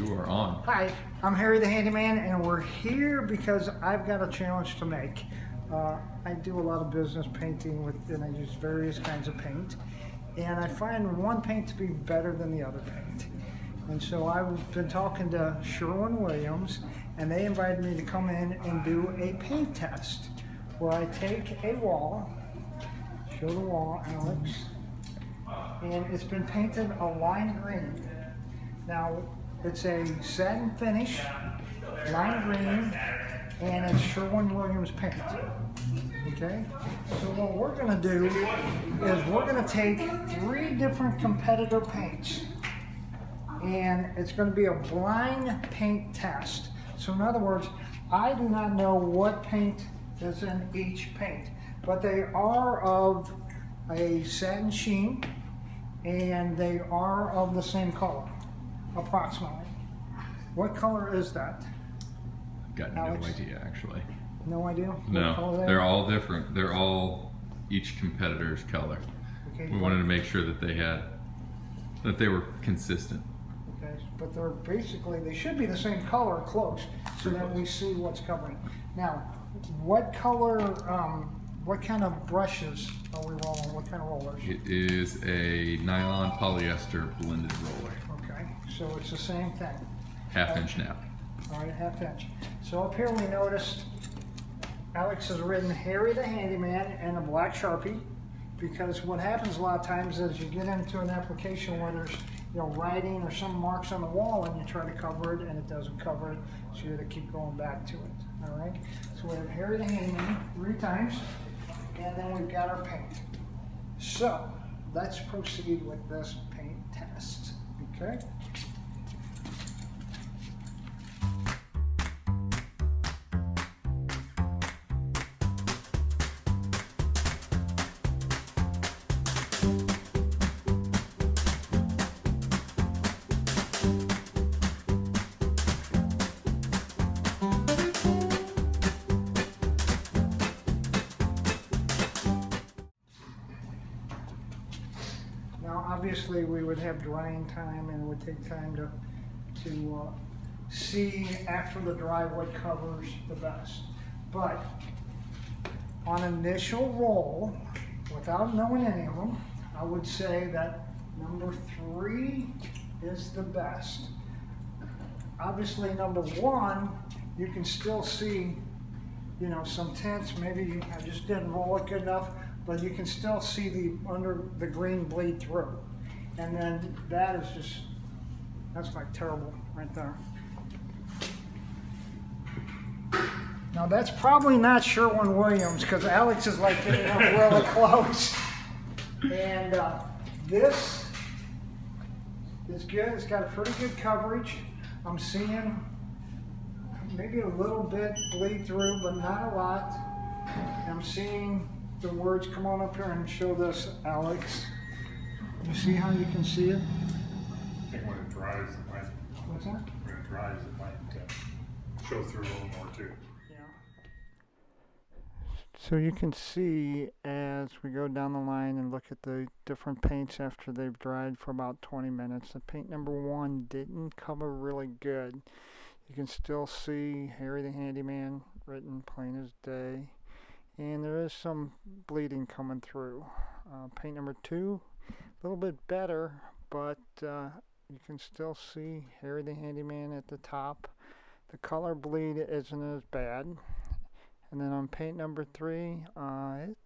You are on. Hi, I'm Harry the Handyman, and we're here because I've got a challenge to make. I do a lot of business painting and I use various kinds of paint, and I find one paint to be better than the other paint. And so I've been talking to Sherwin-Williams, and they invited me to come in and do a paint test where I take a wall, show the wall, Alex, and it's been painted a lime green. Now, it's a satin finish, lime green, and it's Sherwin-Williams paint. Okay? So what we're going to do is we're going to take 3 different competitor paints, and it's going to be a blind paint test. So in other words, I do not know what paint is in each paint, but they are of a satin sheen, and they are of the same color, approximately. What color is that? I've got Alex? no idea, actually. No idea? No, they're all different. They're all each competitor's color. Okay, We wanted to make sure that they were consistent. okay, but they're basically, they should be the same color close, so that we see what's covering. Now, what color, what kind of brushes are we rolling? What kind of rollers? It is a nylon polyester blended roller. Okay, so it's the same thing. Half-inch nap. All right, half-inch. So up here we noticed Alex has written Harry the Handyman in a black Sharpie, because what happens a lot of times is you get into an application where there's writing or some marks on the wall, and you try to cover it and it doesn't cover it, so you have to keep going back to it. All right, so we have Harry the Handyman 3 times, and then we've got our paint. So let's proceed with this paint test. Okay. Obviously, we would have drying time, and it would take time to see after the dry what covers the best. But on initial roll, without knowing any of them, I would say that number 3 is the best. Obviously, number 1, you can still see, some tints. Maybe I just didn't roll it good enough, but you can still see the green bleed through. And then that is just, that's like terrible right there. Now that's probably not Sherwin-Williams, because Alex is like getting up really close. And this is good. It's got a pretty good coverage. I'm seeing maybe a little bit bleed through, but not a lot. I'm seeing the words. Come on up here and show this, Alex. You see how you can see it? I think when it dries, it might. What's that? When it dries, it might show through a little more too. Yeah. So you can see as we go down the line and look at the different paints after they've dried for about 20 minutes. The paint number 1 didn't cover really good. You can still see Harry the Handyman written plain as day. And there is some bleeding coming through. Paint number 2, a little bit better, but you can still see Harry the Handyman at the top. The color bleed isn't as bad. And then on paint number 3, it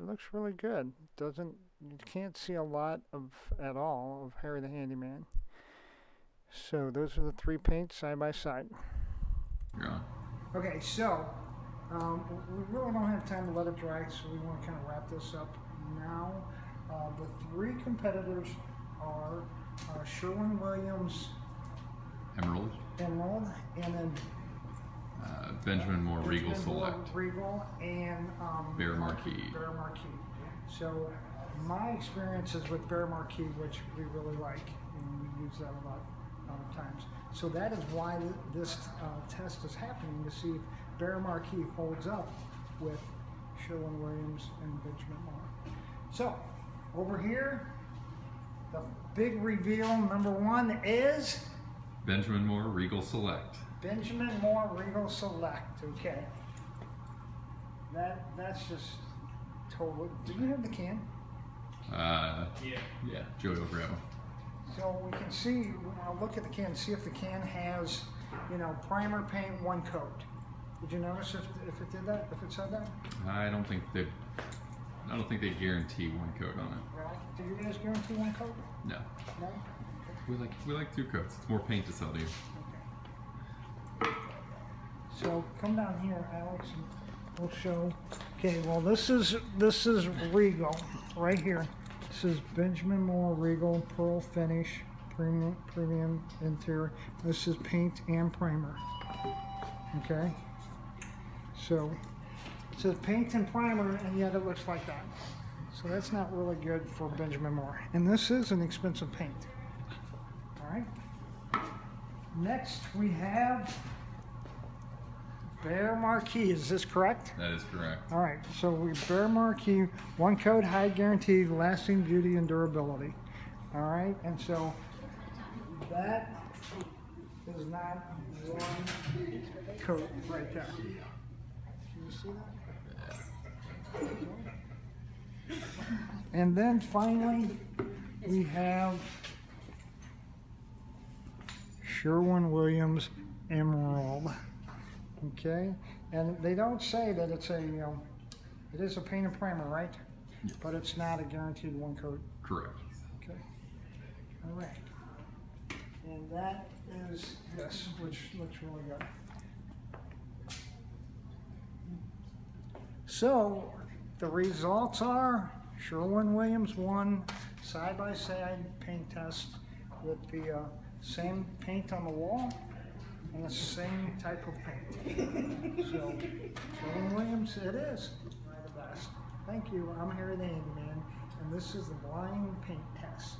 looks really good. You can't see a lot at all of Harry the Handyman. So those are the 3 paints side by side. Yeah. Okay, so we really don't have time to let it dry, so we want to kind of wrap this up now. The 3 competitors are Sherwin-Williams Emerald. And then Benjamin Moore Regal Select. Regal and Bear Marquee. Bear Marquee. So my experiences with Bear Marquee, which we really like, and we use that a lot of times. So that is why this test is happening, to see if Bear Marquee holds up with Sherwin-Williams and Benjamin Moore. So over here, the big reveal, number 1 is Benjamin Moore Regal Select. Benjamin Moore Regal Select. Okay. That's just total. Do you have the can? Yeah, Joey will grab them. So we can see, I'll look at the can, see if the can has, you know, primer, paint, one coat. Did you notice if it did that, if it said that? I don't think they guarantee one coat on it. Right. Do you guys guarantee one coat? No. No? We like 2 coats. It's more paint to sell to you. Okay. So come down here, Alex, and we'll show. Okay, well this is Regal right here. This is Benjamin Moore Regal Pearl Finish Premium Interior. This is paint and primer. Okay. So it says paint and primer, and yet it looks like that. So that's not really good for Benjamin Moore. And this is an expensive paint. All right. Next we have Bear Marquee. Is this correct? That is correct. All right. So we Bear Marquee, one coat, high guarantee, lasting beauty and durability. All right. And so that is not one coat right there. Can you see that? And then finally, we have Sherwin-Williams Emerald. Okay, and they don't say that it's a, it is a paint and primer, right? Yes. But it's not a guaranteed one coat. Correct. Okay. All right. And that is this, which looks really good. So the results are Sherwin-Williams won side-by-side paint test with the same paint on the wall and the same type of paint. So Sherwin-Williams, it is the best. Thank you. I'm Harry the Handyman, and this is the blind paint test.